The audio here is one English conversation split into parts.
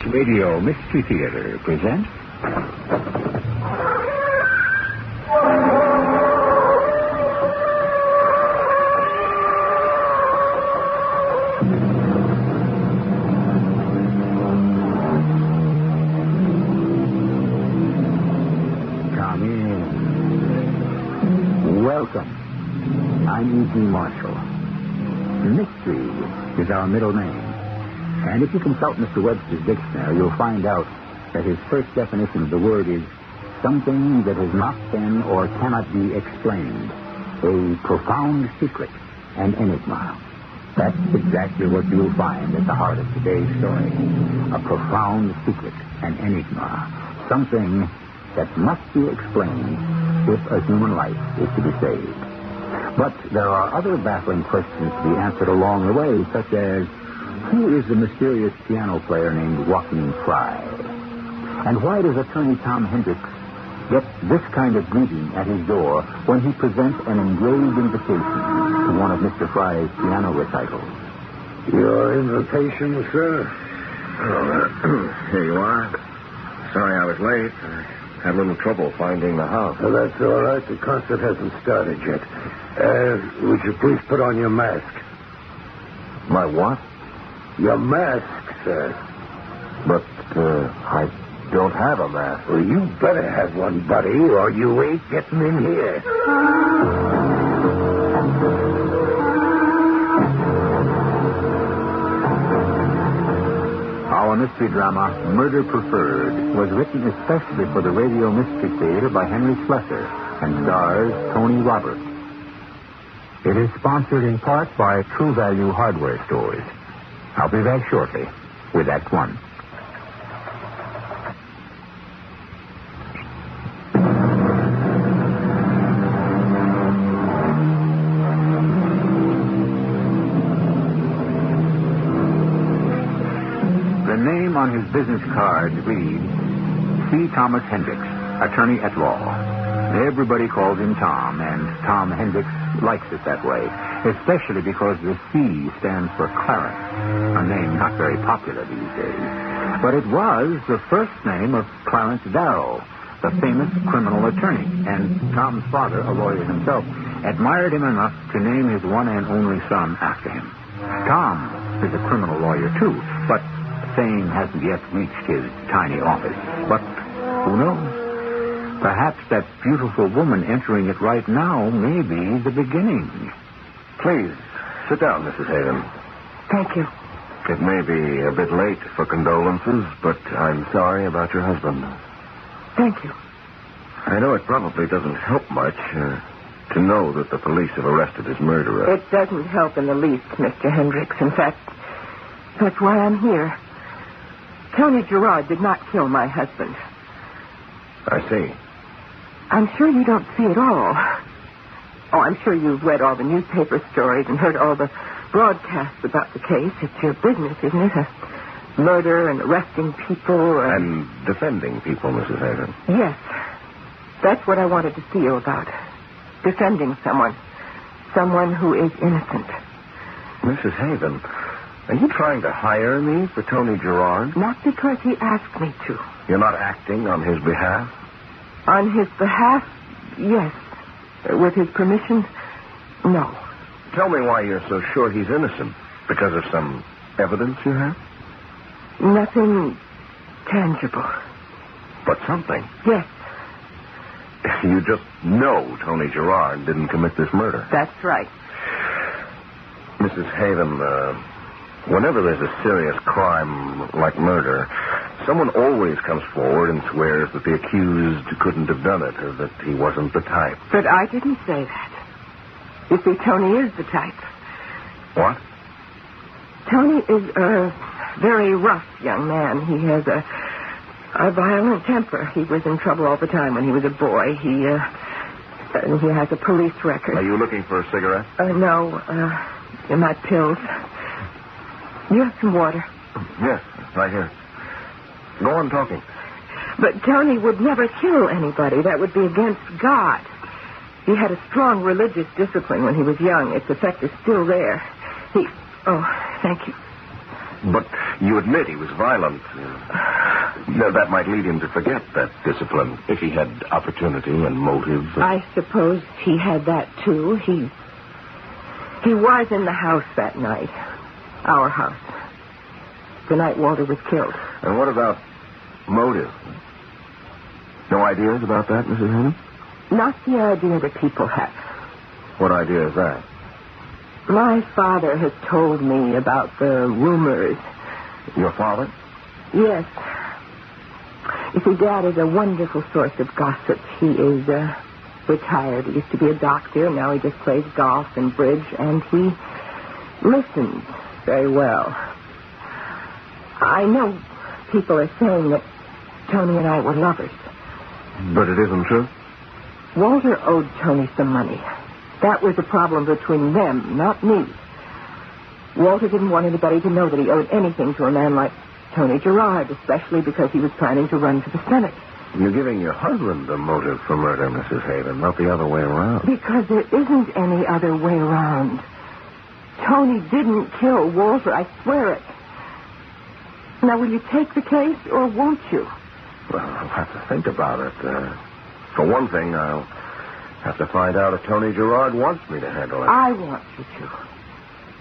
Radio Mystery Theater presents... Come in. Welcome. I'm E.G. Marshall. Mystery is our middle name. And if you consult Mr. Webster's dictionary, you'll find out that his first definition of the word is something that has not been or cannot be explained. A profound secret, an enigma. That's exactly what you'll find at the heart of today's story. A profound secret, an enigma. Something that must be explained if a human life is to be saved. But there are other baffling questions to be answered along the way, such as, who is the mysterious piano player named Joaquin Fry? And why does attorney Tom Hendricks get this kind of greeting at his door when he presents an engraved invitation to one of Mr. Fry's piano recitals? Your invitation, sir? Oh, here you are. Sorry I was late. I had a little trouble finding the house. Oh, that's all right. The concert hasn't started yet. Would you please put on your mask? My what? Your mask, sir. But, I don't have a mask. Well, you better have one, buddy, or you ain't getting in here. Our mystery drama, Murder Preferred, was written especially for the Radio Mystery Theater by Henry Slessor and stars Tony Roberts. It is sponsored in part by True Value Hardware Stores. I'll be back shortly with Act One. The name on his business card reads C. Thomas Hendricks, attorney at law. Everybody calls him Tom, and Tom Hendricks likes it that way, especially because the C stands for Clarence, a name not very popular these days. But it was the first name of Clarence Darrow, the famous criminal attorney, and Tom's father, a lawyer himself, admired him enough to name his one and only son after him. Tom is a criminal lawyer, too, but fame hasn't yet reached his tiny office. But who knows? Perhaps that beautiful woman entering it right now may be the beginning. Please, sit down, Mrs. Haven. Thank you. It may be a bit late for condolences, but I'm sorry about your husband. Thank you. I know it probably doesn't help much to know that the police have arrested his murderer. It doesn't help in the least, Mr. Hendricks. In fact, that's why I'm here. Tony Gerard did not kill my husband. I see. I'm sure you don't see it all. Oh, I'm sure you've read all the newspaper stories and heard all the broadcasts about the case. It's your business, isn't it? Murder and arresting people and defending people, Mrs. Haven. Yes. That's what I wanted to see you about. Defending someone. Someone who is innocent. Mrs. Haven, are you trying to hire me for Tony Gerard? Not because he asked me to. You're not acting on his behalf? On his behalf, yes. With his permission, no. Tell me why you're so sure he's innocent. Because of some evidence you have? Nothing tangible. But something? Yes. You just know Tony Gerard didn't commit this murder. That's right. Mrs. Haven, whenever there's a serious crime like murder, someone always comes forward and swears that the accused couldn't have done it, or that he wasn't the type. But I didn't say that. You see, Tony is the type. What? Tony is a very rough young man. He has a violent temper. He was in trouble all the time when he was a boy. He has a police record. Are you looking for a cigarette? No. My pills. You have some water? Yes, right here. Go on talking. But Tony would never kill anybody. That would be against God. He had a strong religious discipline when he was young. Its effect is still there. Oh, thank you. But You admit he was violent. That might lead him to forget that discipline if he had opportunity and motive. I suppose he had that, too. He was in the house that night. Our house. The night Walter was killed. And what about motive? No ideas about that, Mrs. Hayden? Not the idea that people have. What idea is that? My father has told me about the rumors. Your father? Yes. You see, Dad is a wonderful source of gossip. He is retired. He used to be a doctor. Now he just plays golf and bridge, and he listens very well. I know people are saying that Tony and I were lovers. But it isn't true? Walter owed Tony some money. That was a problem between them, not me. Walter didn't want anybody to know that he owed anything to a man like Tony Gerard, especially because he was planning to run for the Senate. You're giving your husband a motive for murder, Mrs. Haven, not the other way around. Because there isn't any other way around. Tony didn't kill Walter, I swear it. Now, will you take the case, or won't you? Well, I'll have to think about it. For one thing, I'll have to find out if Tony Gerard wants me to handle it. I want you to.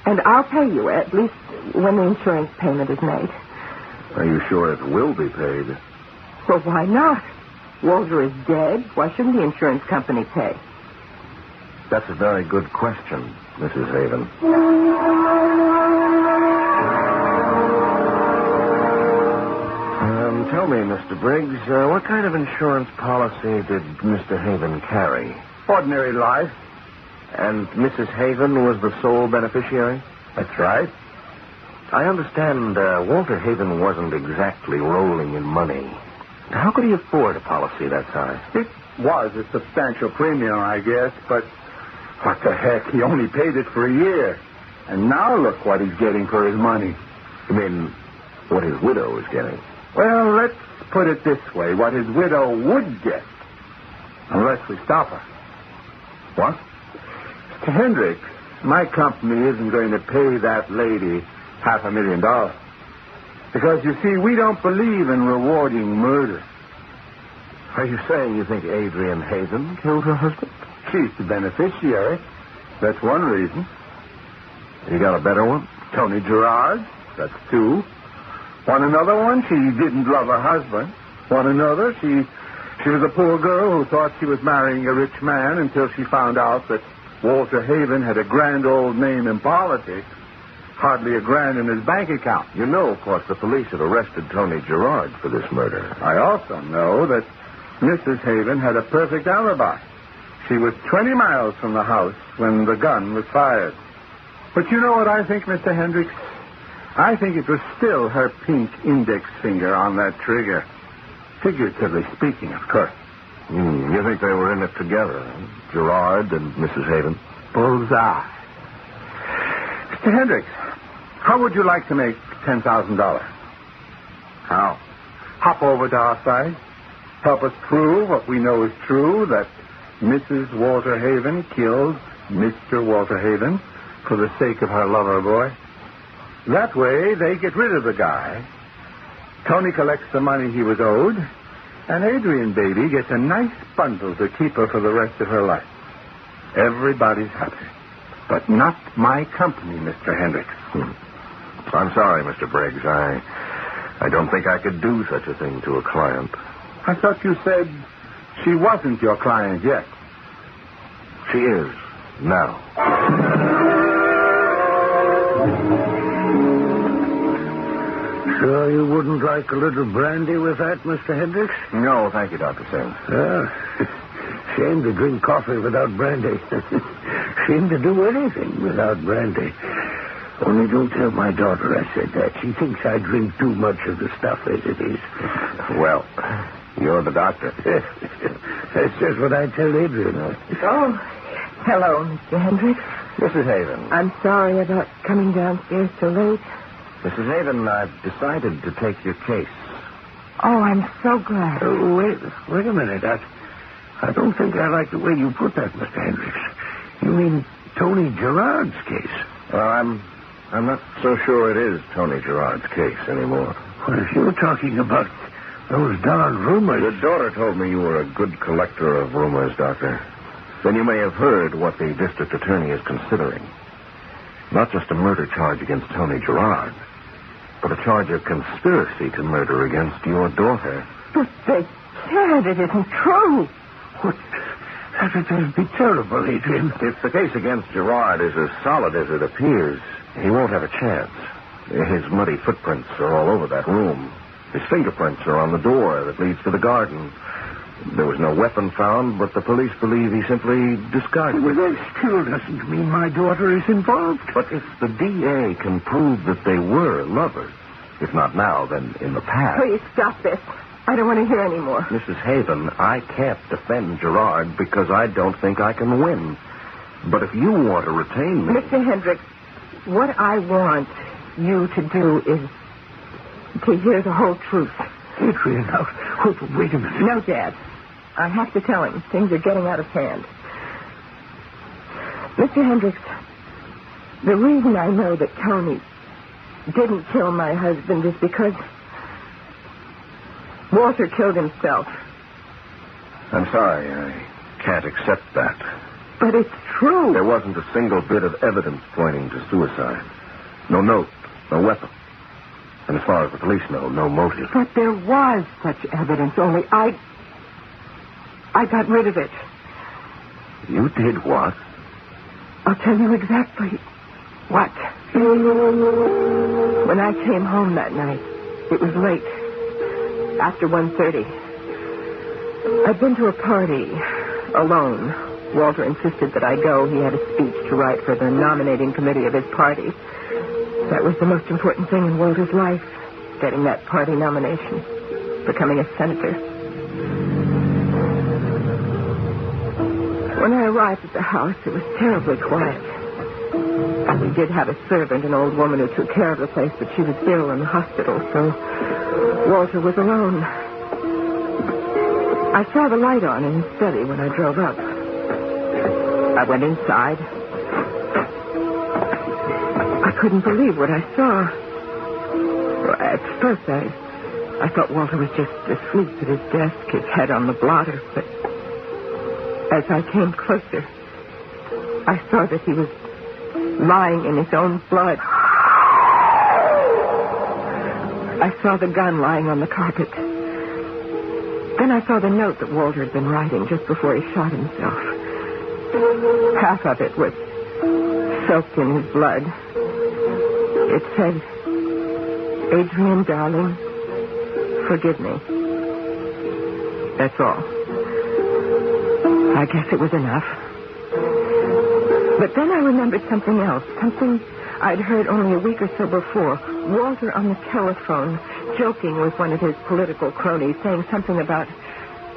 And I'll pay you, at least when the insurance payment is made. Are you sure it will be paid? Well, why not? Walter is dead. Why shouldn't the insurance company pay? That's a very good question, Mrs. Haven. Tell me, Mr. Briggs, what kind of insurance policy did Mr. Haven carry? Ordinary life. And Mrs. Haven was the sole beneficiary? That's right. I understand Walter Haven wasn't exactly rolling in money. How could he afford a policy that size? It was a substantial premium, I guess, but what the heck? He only paid it for a year. And now look what he's getting for his money. You mean what his widow is getting? Well, let's put it this way. What his widow would get, unless we stop her. What? Mr. Hendricks, my company isn't going to pay that lady $500,000. Because, you see, we don't believe in rewarding murder. Are you saying you think Adrian Haven killed her husband? She's the beneficiary. That's one reason. You got a better one? Tony Gerard. That's two. Want another one? She didn't love her husband. Want another? She was a poor girl who thought she was marrying a rich man until she found out that Walter Haven had a grand old name in politics, hardly a grand in his bank account. You know, of course, the police had arrested Tony Gerard for this murder. I also know that Mrs. Haven had a perfect alibi. She was 20 miles from the house when the gun was fired. But you know what I think, Mr. Hendricks? I think it was still her pink index finger on that trigger. Figuratively speaking, of course. You think they were in it together, Gerard and Mrs. Haven? Bullseye. Mr. Hendricks, how would you like to make $10,000? How? Hop over to our side. Help us prove what we know is true, that Mrs. Walter Haven killed Mr. Walter Haven for the sake of her lover boy. That way, they get rid of the guy. Tony collects the money he was owed, and Adrian baby gets a nice bundle to keep her for the rest of her life. Everybody's happy. But not my company, Mr. Hendricks. I'm sorry, Mr. Briggs. I don't think I could do such a thing to a client. I thought you said she wasn't your client yet. She is, now. Sure you wouldn't like a little brandy with that, Mr. Hendricks? No, thank you, Dr. Sims. Shame to drink coffee without brandy. Shame to do anything without brandy. Only don't tell my daughter I said that. She thinks I drink too much of the stuff as it is. Well, you're the doctor. That's just what I tell Adrian. Oh, hello, Mr. Hendricks. Mrs. Haven. I'm sorry about coming downstairs so late. Mrs. Haven, I've decided to take your case. Oh, I'm so glad. Wait a minute. I don't think I like the way you put that, Mr. Hendricks. You mean Tony Gerard's case? Well, I'm I'm not so sure it is Tony Gerard's case anymore. Well, if you're talking about those darn rumors... Your daughter told me you were a good collector of rumors, Doctor. Then you may have heard what the district attorney is considering. Not just a murder charge against Tony Gerard, but a charge of conspiracy to murder against your daughter. But they can't. It isn't true. What? That would be terrible, Adrian. If the case against Gerard is as solid as it appears, he won't have a chance. His muddy footprints are all over that room. His fingerprints are on the door that leads to the garden. There was no weapon found, but the police believe he simply discarded Well, it. that still doesn't mean my daughter is involved. But if the DA can prove that they were lovers, if not now, then in the past... Please stop this. I don't want to hear any more. Mrs. Haven, I can't defend Gerard because I don't think I can win. But if you want to retain me... Mr. Hendricks, what I want you to do is to hear the whole truth. Adrian, now, wait a minute. No, Dad. I have to tell him. Things are getting out of hand. Mr. Hendricks, the reason I know that Tony didn't kill my husband is because Walter killed himself. I'm sorry, I can't accept that. But it's true. There wasn't a single bit of evidence pointing to suicide. No note, no weapon. And as far as the police know, no motive. But there was such evidence, only I got rid of it. You did what? I'll tell you exactly what. When I came home that night, it was late, after 1:30. I'd been to a party alone. Walter insisted that I go. He had a speech to write for the nominating committee of his party. That was the most important thing in Walter's life, getting that party nomination, becoming a senator. When I arrived at the house, it was terribly quiet. We did have a servant, an old woman who took care of the place, but she was ill in the hospital, so Walter was alone. I saw the light on in his study when I drove up. I went inside. I couldn't believe what I saw. Well, at first, I thought Walter was just asleep at his desk, his head on the blotter. But as I came closer, I saw that he was lying in his own blood. I saw the gun lying on the carpet. Then I saw the note that Walter had been writing just before he shot himself. Half of it was soaked in his blood. It said, "Adrian, darling, forgive me." That's all. I guess it was enough. But then I remembered something else, something I'd heard only a week or so before. Walter on the telephone, joking with one of his political cronies, saying something about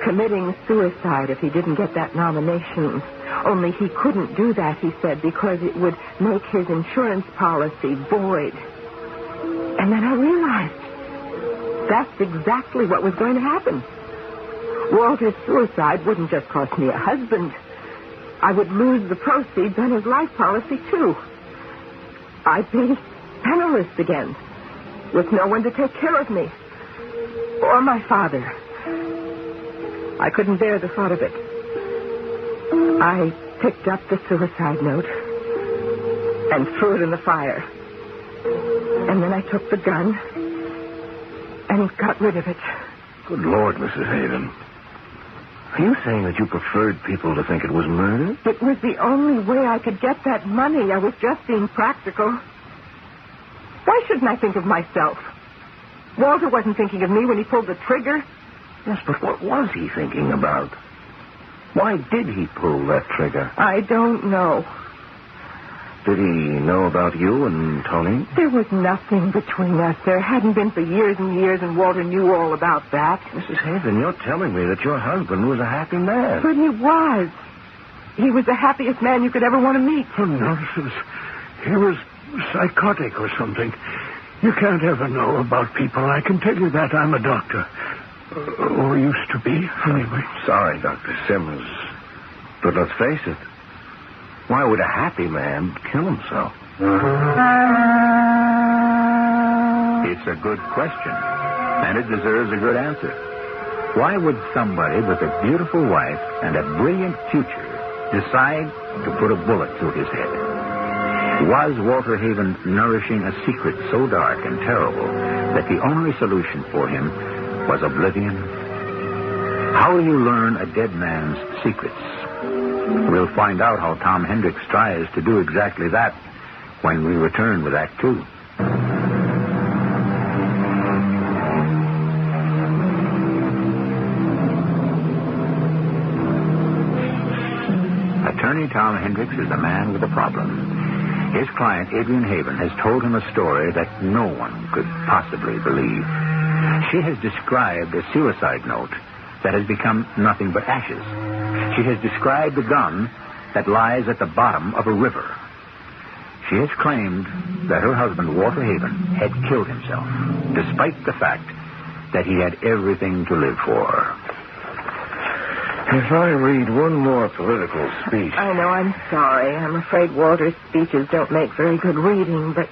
committing suicide if he didn't get that nomination. Only he couldn't do that, he said, because it would make his insurance policy void. And then I realized that's exactly what was going to happen. Walter's suicide wouldn't just cost me a husband. I would lose the proceeds on his life policy, too. I'd be penniless again, with no one to take care of me. Or my father. I couldn't bear the thought of it. I picked up the suicide note and threw it in the fire. And then I took the gun and got rid of it. Good Lord, Mrs. Haven. Are you saying that you preferred people to think it was murder? It was the only way I could get that money. I was just being practical. Why shouldn't I think of myself? Walter wasn't thinking of me when he pulled the trigger. Yes, but what was he thinking about? Why did he pull that trigger? I don't know. Did he know about you and Tony? There was nothing between us. There hadn't been for years and years, and Walter knew all about that. Mrs. Haven, you're telling me that your husband was a happy man. But he was. He was the happiest man you could ever want to meet. Oh, nonsense. He was psychotic or something. You can't ever know about people. I can tell you that. I'm a doctor. Or used to be, anyway. Sorry, Dr. Simmons. But let's face it. Why would a happy man kill himself? It's a good question, and it deserves a good answer. Why would somebody with a beautiful wife and a brilliant future decide to put a bullet through his head? Was Walter Haven nourishing a secret so dark and terrible that the only solution for him was oblivion? How will you learn a dead man's secrets? We'll find out how Tom Hendricks tries to do exactly that when we return with Act Two. Attorney Tom Hendricks is a man with a problem. His client, Adrian Haven, has told him a story that no one could possibly believe. She has described a suicide note that has become nothing but ashes. She has described a gun that lies at the bottom of a river. She has claimed that her husband, Walter Haven, had killed himself, despite the fact that he had everything to live for. If I read one more political speech... I know, I'm sorry. I'm afraid Walter's speeches don't make very good reading, but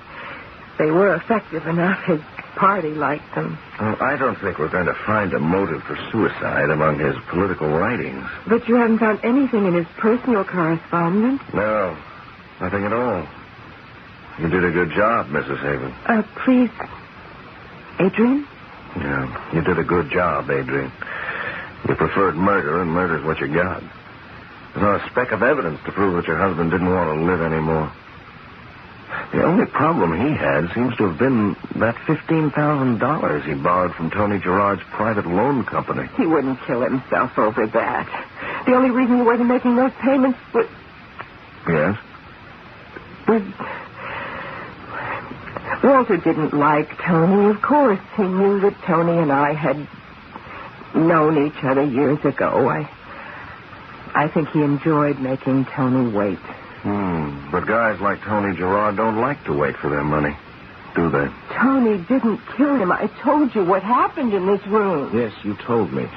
they were effective enough. His party liked them. Well, I don't think we're going to find a motive for suicide among his political writings. But you haven't found anything in his personal correspondence? No, nothing at all. You did a good job, Mrs. Haven. Please, Adrian? Yeah, you did a good job, Adrian. You preferred murder, and murder's what you got. There's not a speck of evidence to prove that your husband didn't want to live anymore. The only problem he had seems to have been that $15,000 he borrowed from Tony Gerard's private loan company. He wouldn't kill himself over that. The only reason he wasn't making those payments was... Yes? Walter didn't like Tony, of course. He knew that Tony and I had known each other years ago. I think he enjoyed making Tony wait. But guys like Tony Gerard don't like to wait for their money, do they? Tony didn't kill him. I told you what happened in this room. Yes, you told me.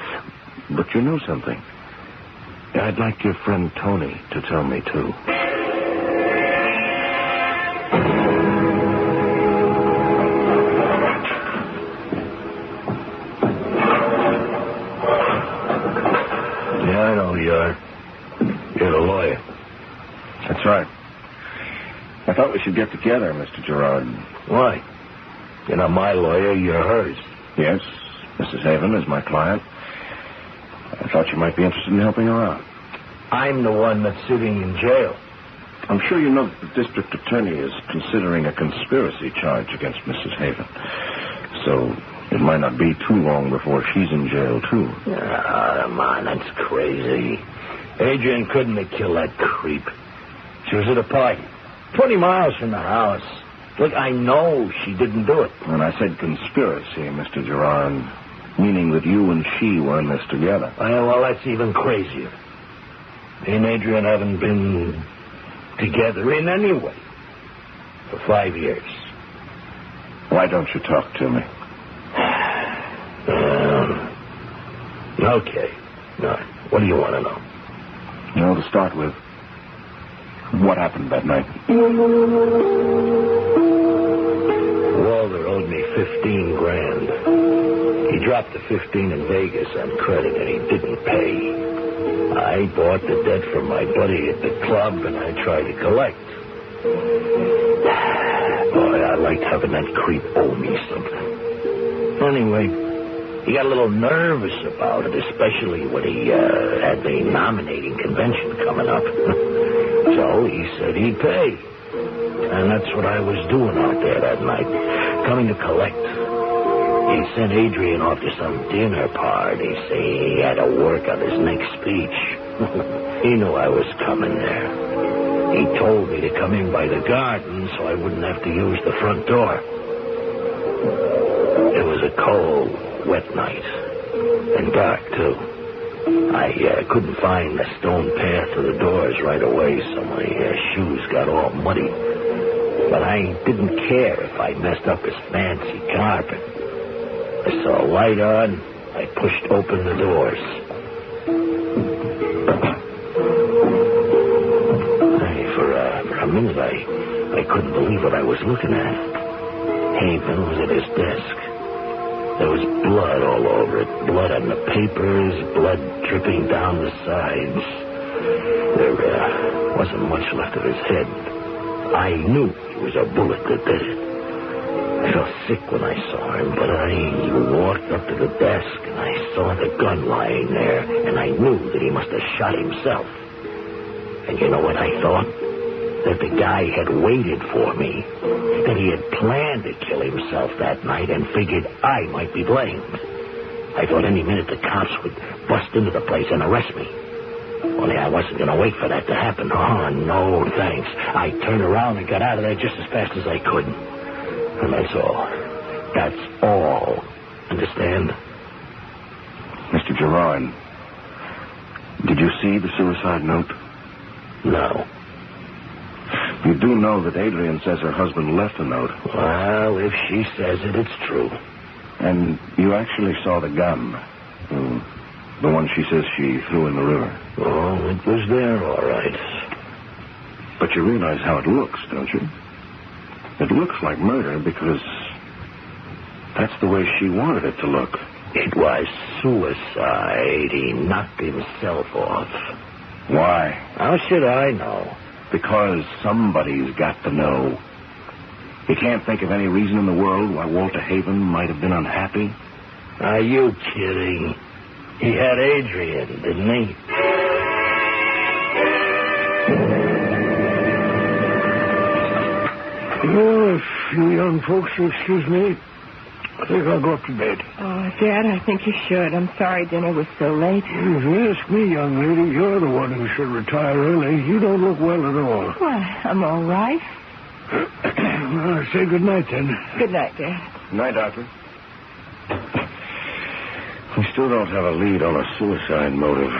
But you know something. I'd like your friend Tony to tell me, too. Yeah, I know you are. You're a lawyer. That's right. I thought we should get together, Mr. Gerard. Why? You're not my lawyer, you're hers. Yes, Mrs. Haven is my client. I thought you might be interested in helping her out. I'm the one that's sitting in jail. I'm sure you know that the district attorney is considering a conspiracy charge against Mrs. Haven. So it might not be too long before she's in jail, too. Come on, that's crazy. Adrian couldn't have killed that creep. She was at a party, 20 miles from the house. Look, I know she didn't do it. When I said conspiracy, Mr. Gerard, meaning that you and she were in this together. Well, that's even crazier. Me and Adrian haven't been together in any way for 5 years. Why don't you talk to me? Okay. No. What do you want to know? No, to start with, what happened that night? Walter owed me $15,000. He dropped the 15 in Vegas on credit, and he didn't pay. I bought the debt from my buddy at the club, and I tried to collect. Boy, I liked having that creep owe me something. Anyway, he got a little nervous about it, especially when he had the nominating convention coming up. So he said he'd pay. And that's what I was doing out there that night, coming to collect. He sent Adrian off to some dinner party, saying he had to work on his next speech. He knew I was coming there. He told me to come in by the garden so I wouldn't have to use the front door. It was a cold, wet night, and dark, too. I couldn't find the stone path to the doors right away, so my shoes got all muddy. But I didn't care if I messed up his fancy carpet. I saw a light on. I pushed open the doors. For a minute, I I couldn't believe what I was looking at. Haven was at his desk. There was blood all over it. Blood on the papers, blood dripping down the sides. There wasn't much left of his head. I knew it was a bullet that did it. I felt sick when I saw him, but I walked up to the desk and I saw the gun lying there, and I knew that he must have shot himself. And you know what I thought? That the guy had waited for me. That he had planned to kill himself that night and figured I might be blamed. I thought any minute the cops would bust into the place and arrest me. Only I wasn't going to wait for that to happen. Oh, no, thanks. I turned around and got out of there just as fast as I could. And that's all. That's all. Understand? Mr. Gerard, did you see the suicide note? No. You do know that Adrian says her husband left a note. Well, if she says it, it's true. And you actually saw the gun. The one she says she threw in the river. Oh, it was there, all right. But you realize how it looks, don't you? It looks like murder because that's the way she wanted it to look. It was suicide. He knocked himself off. Why? How should I know? Because somebody's got to know. You can't think of any reason in the world why Walter Haven might have been unhappy? Are you kidding? He had Adrian, didn't he? Well, if you young folks will excuse me, I think I'll go up to bed. Oh, Dad, I think you should. I'm sorry dinner was so late. If you ask me, young lady, you're the one who should retire early. You don't look well at all. Why, I'm all right. Well, say good night, then. Good night, Dad. Good night, Doctor. We still don't have a lead on a suicide motive.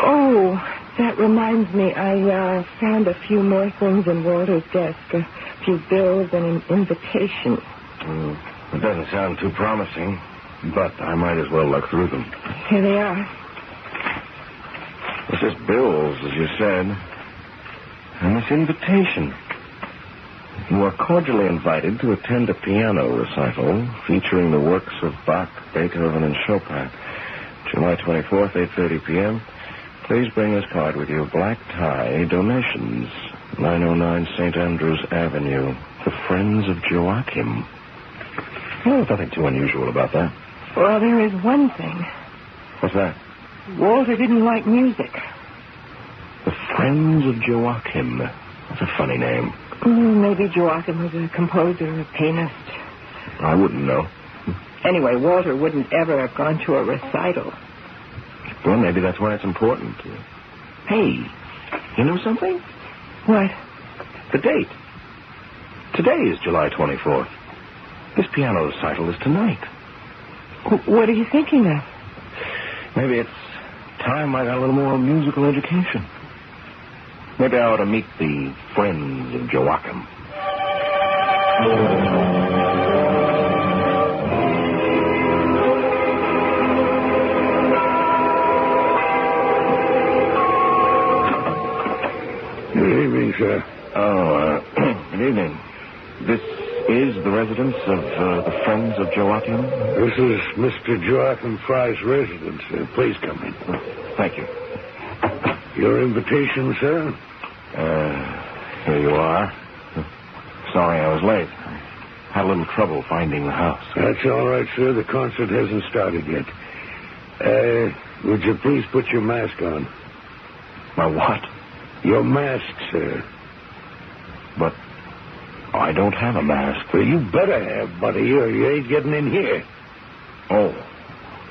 Oh, that reminds me. I found a few more things in Walter's desk. A few bills and an invitation. It doesn't sound too promising, but I might as well look through them. Here they are. This is bills, as you said. And this invitation. You are cordially invited to attend a piano recital featuring the works of Bach, Beethoven, and Chopin. July 24th, 8:30 p.m. Please bring this card with you. Black tie, donations. 909 St. Andrews Avenue. The Friends of Joachim. Well, there's nothing too unusual about that. Well, there is one thing. What's that? Walter didn't like music. The Friends of Joachim. That's a funny name. Maybe Joachim was a composer, a pianist. I wouldn't know. Anyway, Walter wouldn't ever have gone to a recital. Well, maybe that's why it's important. Hey, you know something? What? The date. Today is July 24th. This piano recital is tonight. What are you thinking of? Maybe it's time I got a little more musical education. Maybe I ought to meet the Friends of Joachim. Good evening, sir. Good evening. This is the residence of the Friends of Joachim? This is Mr. Joachim Fry's residence. Please come in. Thank you. Your invitation, sir? Here you are. Sorry I was late. Had a little trouble finding the house. That's all right, sir. The concert hasn't started yet. Would you please put your mask on? My what? Your mask, sir. But I don't have a mask. Well, you better have, buddy, or you ain't getting in here. Oh,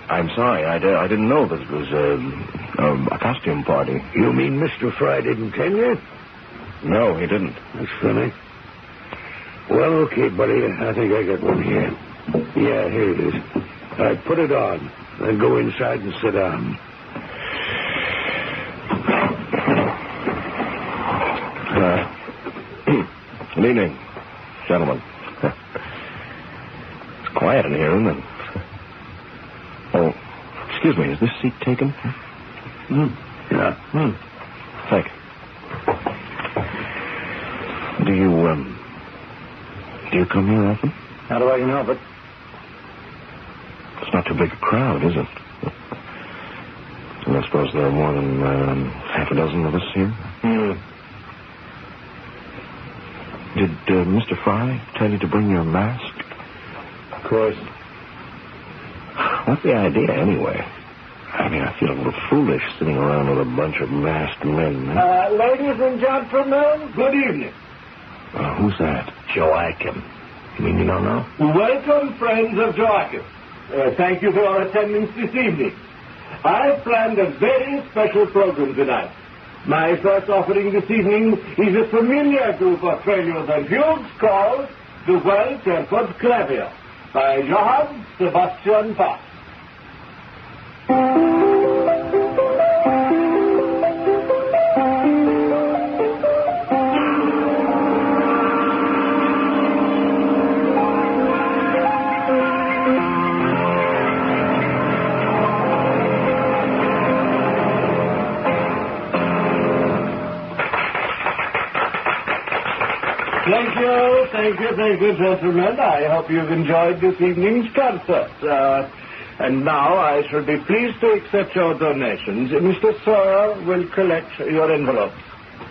I'm sorry. I didn't know this was a costume party. You mean Mr. Fry didn't tell you? No, he didn't. That's funny. Well, okay, buddy. I think I got one here. Yeah, here it is. All right, put it on. Then go inside and sit down. Good evening, gentlemen. It's quiet in here, isn't it? Oh, excuse me. Is this seat taken? Yeah. Thank you. Do you Do you come here often? How do I know? But It's not too big a crowd, is it? And I suppose there are more than half a dozen of us here. Did Mr. Fry tell you to bring your mask? of course. What's the idea, anyway? I mean, I feel a little foolish sitting around with a bunch of masked men. Ladies and gentlemen, good evening. Who's that? Joachim. You mean you don't know? Welcome, friends of Joachim. Thank you for your attendance this evening. I've planned a very special program tonight. My first offering this evening is a familiar group of preludes and fugues called The Well-Tempered Clavier by Johann Sebastian Bach. Thank you, gentlemen. I hope you've enjoyed this evening's concert. And now I shall be pleased to accept your donations. Mr. Sawyer will collect your envelopes.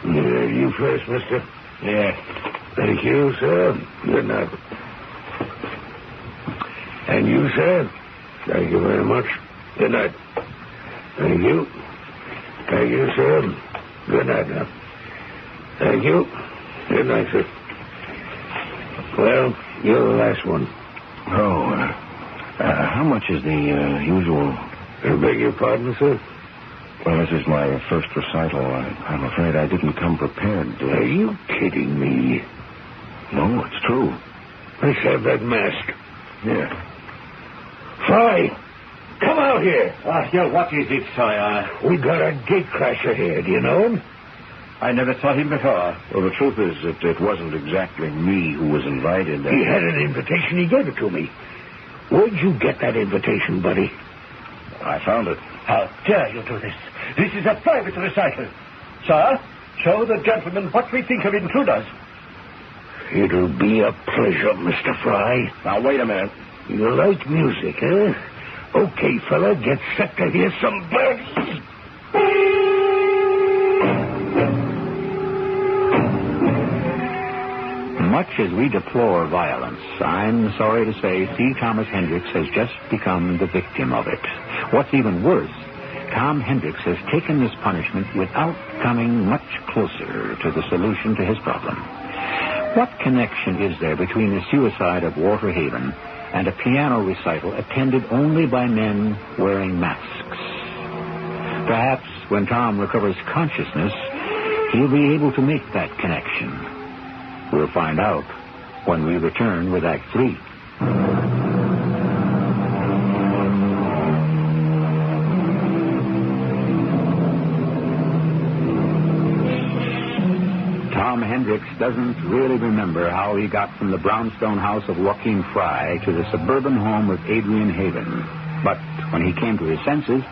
You first, mister. Yes. Thank you, sir. Good night. And you, sir? Thank you very much. Good night. Thank you. Thank you, sir. Good night now. Thank you. Good night, sir. Well, you're the last one. How much is the usual? I beg your pardon, sir? Well, this is my first recital. I'm afraid I didn't come prepared. Are you kidding me? No, it's true. Let's have that mask. Yeah. Fry! Come out here! What is it, Sawyer? We got a gatecrasher here. Do you know him? I never saw him before. Well, the truth is that it wasn't exactly me who was invited. He had an invitation. He gave it to me. Where'd you get that invitation, buddy? I found it. How dare you do this? This is a private recital. Sir, show the gentlemen what we think of intruders. It'll be a pleasure, Mr. Fry. Now, wait a minute. You like music, eh? Okay, fella, get set to hear some birdies. Much as we deplore violence, I'm sorry to say C. Thomas Hendricks has just become the victim of it. What's even worse, Tom Hendricks has taken this punishment without coming much closer to the solution to his problem. What connection is there between the suicide of Walter Haven and a piano recital attended only by men wearing masks? Perhaps when Tom recovers consciousness, he'll be able to make that connection. We'll find out when we return with Act 3. Tom Hendricks doesn't really remember how he got from the brownstone house of Joachim Fry to the suburban home of Adrian Haven. But when he came to his senses,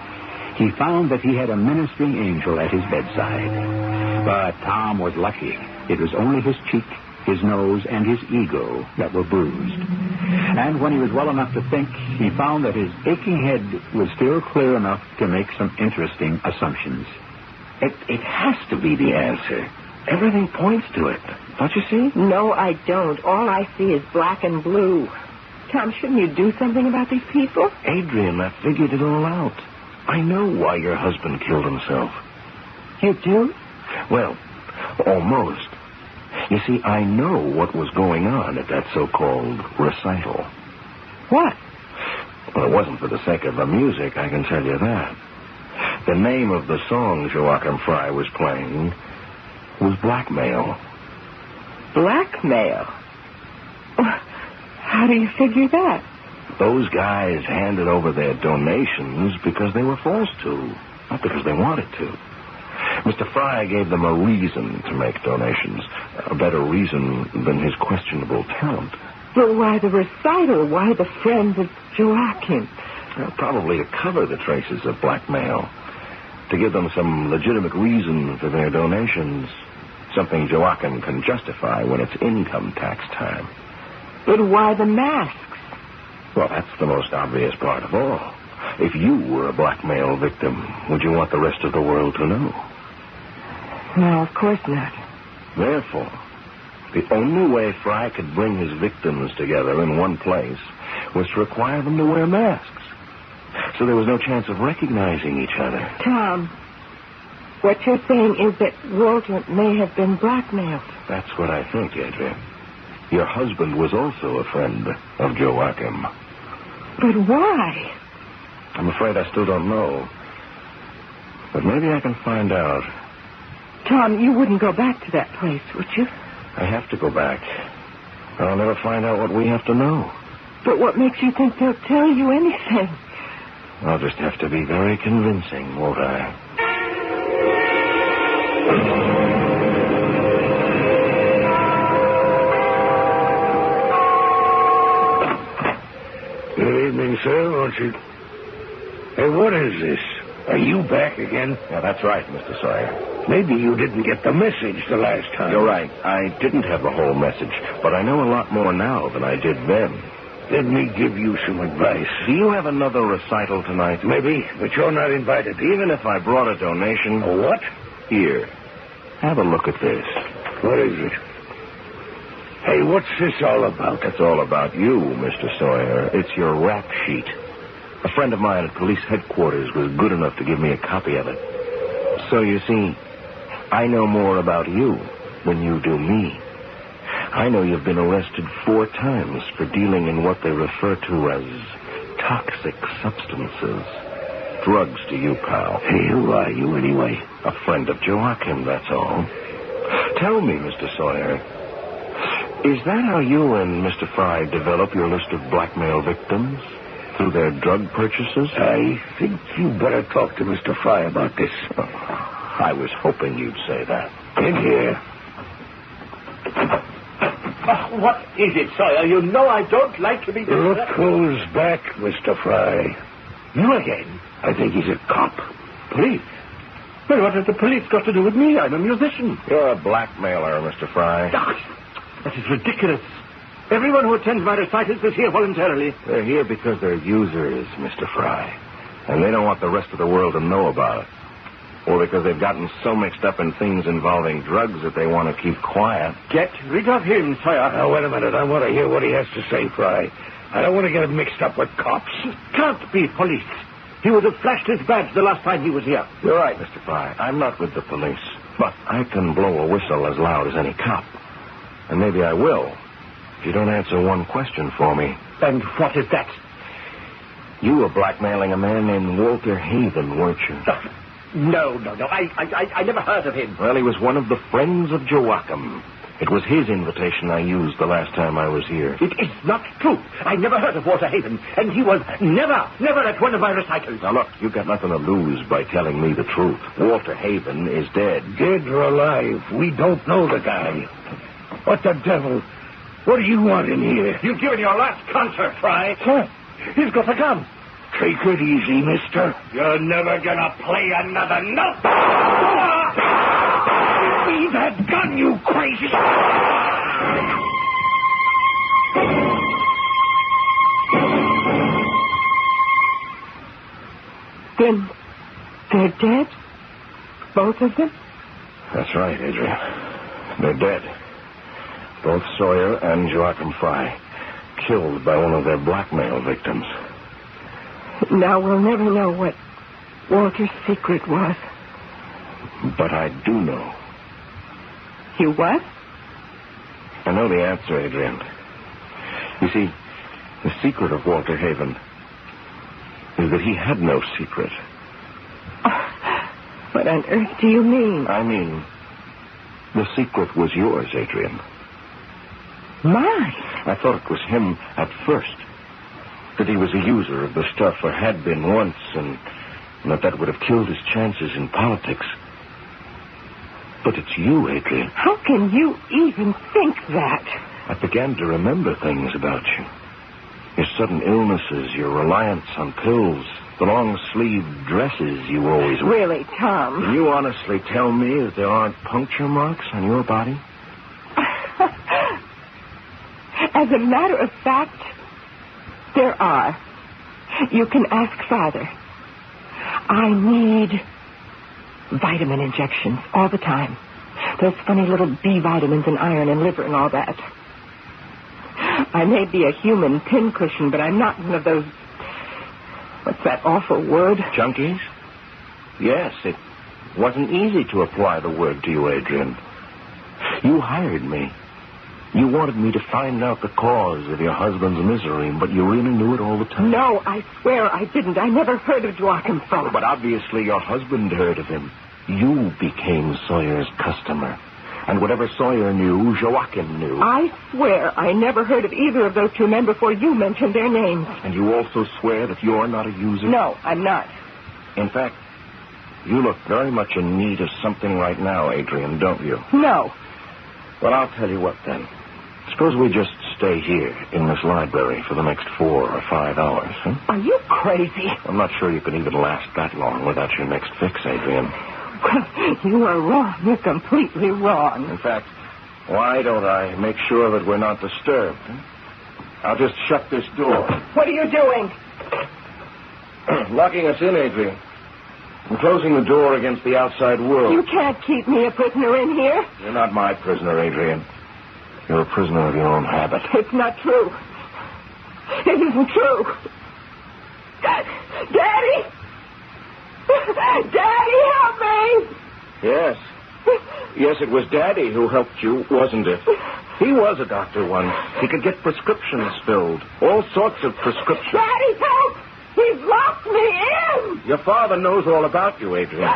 he found that he had a ministering angel at his bedside. But Tom was lucky. It was only his cheek, his nose, and his ego that were bruised. And when he was well enough to think, he found that his aching head was still clear enough to make some interesting assumptions. It has to be the answer. Everything points to it. Don't you see? No, I don't. All I see is black and blue. Tom, shouldn't you do something about these people? Adrian, I figured it all out. I know why your husband killed himself. You do? Well, almost. You see, I know what was going on at that so-called recital. What? Well, it wasn't for the sake of the music, I can tell you that. The name of the song Joachim Fry was playing was Blackmail. Blackmail? How do you figure that? Those guys handed over their donations because they were forced to, not because they wanted to. Mr. Fry gave them a reason to make donations, a better reason than his questionable talent. But why the recital? Why the friends of Joachim? Well, probably to cover the traces of blackmail, to give them some legitimate reason for their donations, something Joachim can justify when it's income tax time. But why the masks? Well, that's the most obvious part of all. If you were a blackmail victim, would you want the rest of the world to know? No, of course not. Therefore, the only way Fry could bring his victims together in one place was to require them to wear masks. So there was no chance of recognizing each other. Tom, what you're saying is that Walter may have been blackmailed. That's what I think, Adrian. Your husband was also a friend of Joachim. But why? I'm afraid I still don't know. But maybe I can find out. Tom, you wouldn't go back to that place, would you? I have to go back. I'll never find out what we have to know. But what makes you think they'll tell you anything? I'll just have to be very convincing, won't I? Good evening, sir. Won't you... Hey, what is this? Are you back again? Yeah, that's right, Mr. Sawyer. Maybe you didn't get the message the last time. You're right. I didn't have the whole message, but I know a lot more now than I did then. Let me give you some advice. Do you have another recital tonight? Maybe, but you're not invited. Even if I brought a donation... A what? Here. Have a look at this. What is it? Hey, what's this all about? It's all about you, Mr. Sawyer. It's your rap sheet. A friend of mine at police headquarters was good enough to give me a copy of it. So, you see, I know more about you than you do me. I know you've been arrested 4 times for dealing in what they refer to as toxic substances. Drugs to you, pal. Hey, who are you anyway? A friend of Joachim, that's all. Tell me, Mr. Sawyer, is that how you and Mr. Fry develop your list of blackmail victims? Through their drug purchases? I think you better talk to Mr. Fry about this. I was hoping you'd say that. In here. What is it, Sawyer? You know I don't like to be... Look who's back, Mr. Fry. You again? I think he's a cop. Police? Well, what has the police got to do with me? I'm a musician. You're a blackmailer, Mr. Fry. That is ridiculous. Everyone who attends my recitals is here voluntarily. They're here because they're users, Mr. Fry. And they don't want the rest of the world to know about it. Or because they've gotten so mixed up in things involving drugs that they want to keep quiet. Get rid of him, Sawyer. Now, wait a minute. I want to hear what he has to say, Fry. I don't want to get him mixed up with cops. He can't be police. He would have flashed his badge the last time he was here. You're right, Mr. Fry. I'm not with the police. But I can blow a whistle as loud as any cop. And maybe I will, if you don't answer one question for me. And what is that? You were blackmailing a man named Walter Haven, weren't you? No. I never heard of him. Well, he was one of the friends of Joachim. It was his invitation I used the last time I was here. It is not true. I never heard of Walter Haven, and he was never at one of my recitals. Now, look, you've got nothing to lose by telling me the truth. Walter Haven is dead. Dead or alive, we don't know the guy. What the devil? What do you want in here? You've given your last concert, Fry. What? He's got a gun. Take it easy, mister. You're never gonna play another note. Give me that gun, you crazy... Then they're dead? Both of them? That's right, Adrian. They're dead. Both Sawyer and Joachim Fry. Killed by one of their blackmail victims. Now we'll never know what Walter's secret was. But I do know. You what? I know the answer, Adrian. You see, the secret of Walter Haven is that he had no secret. What on earth do you mean? I mean, the secret was yours, Adrian. Mine? I thought it was him at first. That he was a user of the stuff, or had been once, and that would have killed his chances in politics. But it's you, Adrian. How can you even think that? I began to remember things about you. Your sudden illnesses, your reliance on pills, the long-sleeved dresses you always wear. Really, Tom? Can you honestly tell me that there aren't puncture marks on your body? As a matter of fact, there are. You can ask Father. I need vitamin injections all the time. Those funny little B vitamins and iron and liver and all that. I may be a human pincushion, but I'm not one of those... What's that awful word? Junkies? Yes, it wasn't easy to apply the word to you, Adrian. You hired me. You wanted me to find out the cause of your husband's misery, but you really knew it all the time. No, I swear I didn't. I never heard of Joachim Fromm. But obviously your husband heard of him. You became Sawyer's customer. And whatever Sawyer knew, Joachim knew. I swear I never heard of either of those two men before you mentioned their names. And you also swear that you're not a user? No, I'm not. In fact, you look very much in need of something right now, Adrian, don't you? No. Well, I'll tell you what, then. Suppose we just stay here in this library for the next 4 or 5 hours, huh? Are you crazy? I'm not sure you can even last that long without your next fix, Adrian. Well, you are wrong. You're completely wrong. In fact, why don't I make sure that we're not disturbed? Huh? I'll just shut this door. What are you doing? Locking us in, Adrian. I'm closing the door against the outside world. You can't keep me a prisoner in here. You're not my prisoner, Adrian. You're a prisoner of your own habit. It's not true. It isn't true. Daddy! Daddy, help me! Yes. Yes, it was Daddy who helped you, wasn't it? He was a doctor once. He could get prescriptions filled. All sorts of prescriptions. Daddy, help! He's locked me in! Your father knows all about you, Adrian.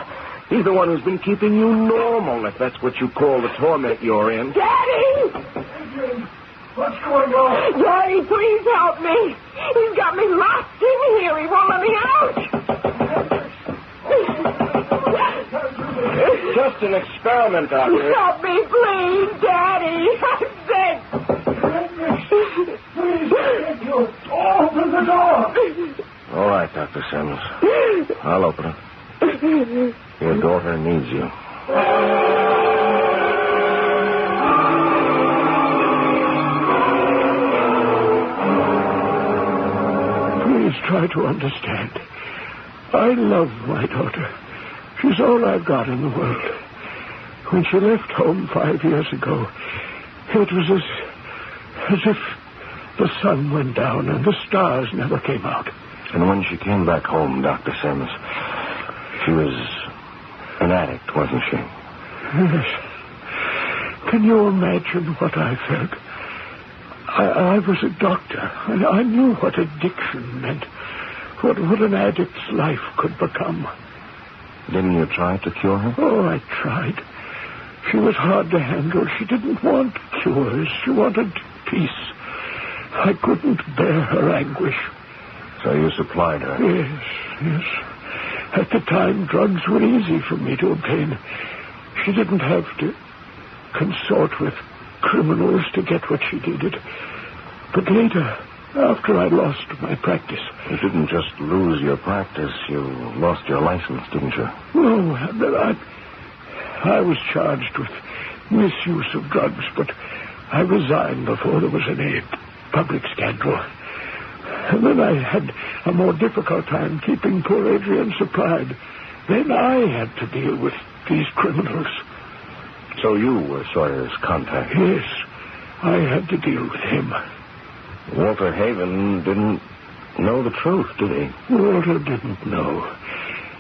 He's the one who's been keeping you normal, if that's what you call the torment you're in. Daddy! Adrian, what's going on? Daddy, please help me. He's got me locked in here. He won't let me out. Just an experiment, Doctor. Help me, please, Daddy. I'm sick. Please, open the door. All right, Dr. Sims. I'll open it. Your daughter needs you. Please try to understand. I love my daughter. She's all I've got in the world. When she left home 5 years ago, it was as if the sun went down and the stars never came out. And when she came back home, Dr. Sims, she was an addict, wasn't she? Yes. Can you imagine what I felt? I was a doctor, and I knew what addiction meant, what an addict's life could become. Didn't you try to cure her? Oh, I tried. She was hard to handle. She didn't want cures. She wanted peace. I couldn't bear her anguish. So you supplied her? Yes. At the time, drugs were easy for me to obtain. She didn't have to consort with criminals to get what she needed. But later, after I lost my practice... You didn't just lose your practice. You lost your license, didn't you? No, I was charged with misuse of drugs, but I resigned before there was any public scandal. And then I had a more difficult time keeping poor Adrian supplied. Then I had to deal with these criminals. So you were Sawyer's contact? Yes, I had to deal with him. Walter Haven didn't know the truth, did he? Walter didn't know.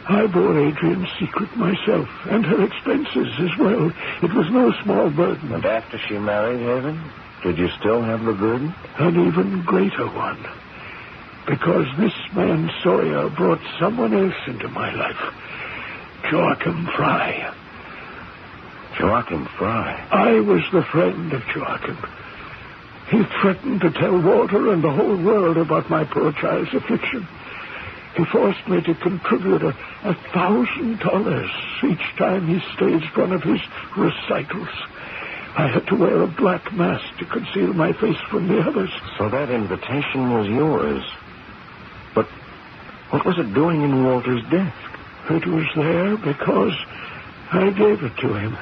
I bore Adrian's secret myself, and her expenses as well. It was no small burden. And after she married Haven, did you still have the burden? An even greater one. Because this man Sawyer brought someone else into my life. Joachim Fry. Joachim Fry? I was the friend of Joachim. He threatened to tell Walter and the whole world about my poor child's affliction. He forced me to contribute $1,000 each time he staged one of his recitals. I had to wear a black mask to conceal my face from the others. So that invitation was yours. But what was it doing in Walter's desk? It was there because I gave it to him.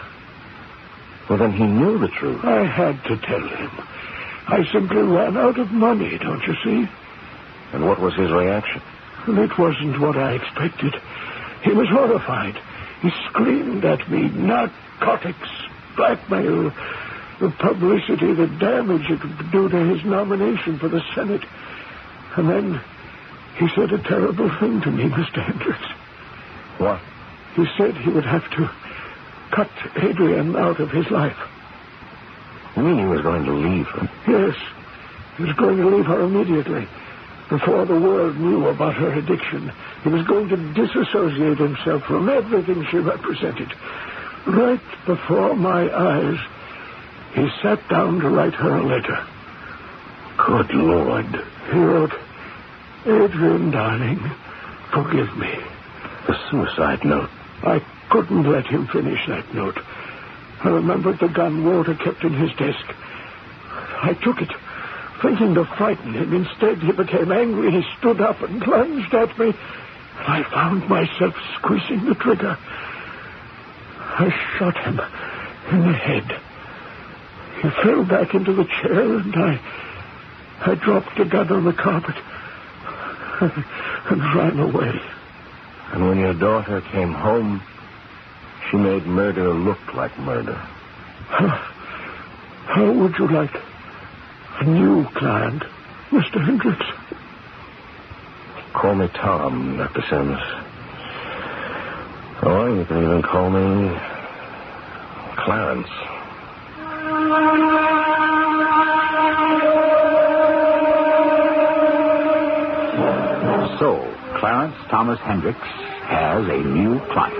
Well, then he knew the truth. I had to tell him. I simply ran out of money, don't you see? And what was his reaction? And it wasn't what I expected. He was horrified. He screamed at me, narcotics, blackmail, the publicity, the damage it would do to his nomination for the Senate. And then he said a terrible thing to me, Mr. Hendricks. What? He said he would have to cut Adrian out of his life. You mean he was going to leave her? Yes. He was going to leave her immediately. Before the world knew about her addiction, he was going to disassociate himself from everything she represented. Right before my eyes, he sat down to write her a letter. Good Lord. He wrote, Adrian, darling, forgive me. The suicide note. I couldn't let him finish that note. I remembered the gun Walter kept in his desk. I took it, thinking to frighten him. Instead, he became angry. He stood up and plunged at me. I found myself squeezing the trigger. I shot him in the head. He fell back into the chair, and I dropped the gun on the carpet and ran away. And when your daughter came home, she made murder look like murder. How would you like a new client, Mr. Hendricks? Call me Tom, Dr. Sims. Or you can even call me Clarence. So, Clarence Thomas Hendricks has a new client.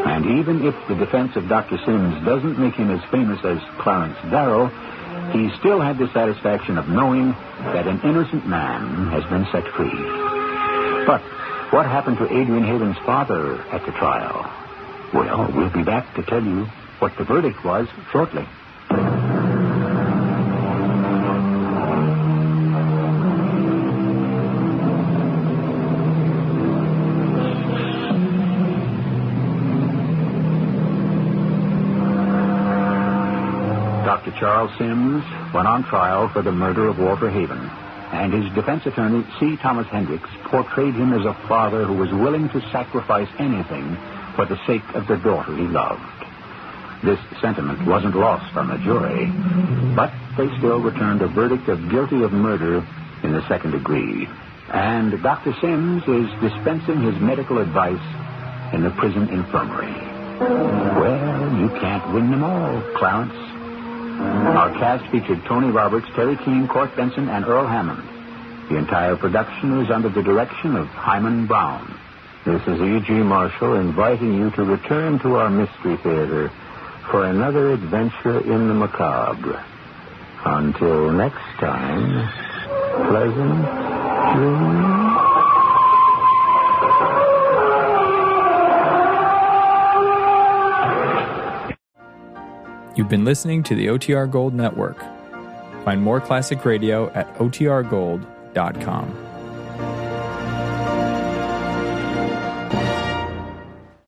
And even if the defense of Dr. Sims doesn't make him as famous as Clarence Darrow, he still had the satisfaction of knowing that an innocent man has been set free. But what happened to Adrian Haven's father at the trial? Well, we'll be back to tell you what the verdict was shortly. Dr. Charles Sims went on trial for the murder of Walter Haven, and his defense attorney, C. Thomas Hendricks, portrayed him as a father who was willing to sacrifice anything for the sake of the daughter he loved. This sentiment wasn't lost on the jury, but they still returned a verdict of guilty of murder in the second degree. And Dr. Sims is dispensing his medical advice in the prison infirmary. Well, you can't win them all, Clarence. Our cast featured Tony Roberts, Terry Keane, Court Benson, and Earl Hammond. The entire production was under the direction of Hyman Brown. This is E.G. Marshall inviting you to return to our Mystery Theater for another adventure in the macabre. Until next time, pleasant dreams. You've been listening to the OTR Gold Network. Find more classic radio at otrgold.com.